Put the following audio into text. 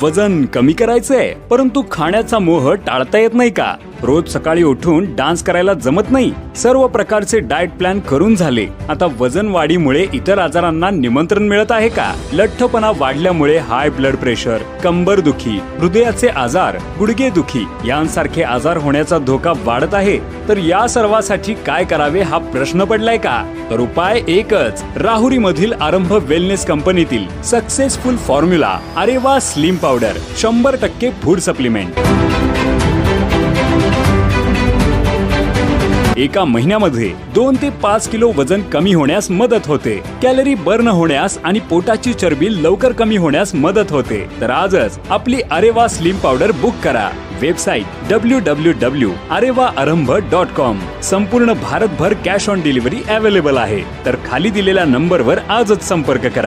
वजन कमी करायचंय परंतु खाण्याचा मोह टाळता येत नाही का? रोज सकाळी उठून डान्स करायला जमत नाही? सर्व प्रकारचे डाएट प्लॅन करून झाले, आता वजन वाढीमुळे इतर आजारांना निमंत्रण मिळत आहे का? लठ्ठपणा वाढल्यामुळे हाय ब्लड प्रेशर, कंबर दुखी, हृदयाचे आजार, गुडघे दुखी यांसारखे आजार होण्याचा धोका वाढत आहे. तर या सर्वासाठी काय करावे हा प्रश्न पडलाय का? तर उपाय एकच, राहुरी मधील आरंभ वेलनेस कंपनीतील successful formula अरेवा slim powder 100% food supplement. एका महिन्यामध्ये 2 ते 5 किलो वजन कमी होण्यास मदत होते, कॅलरी बर्न होण्यास आणि पोटाची चरबी लवकर कमी होण्यास मदत होते. तर आजच आपली अरेवा स्लिम पावडर बुक करा. Website www.arevaarambh.com. संपूर्ण भारतभर कॅश ऑन डिलिव्हरी अवेलेबल आहे. तर खाली दिलेल्या नंबरवर आजच संपर्क करा.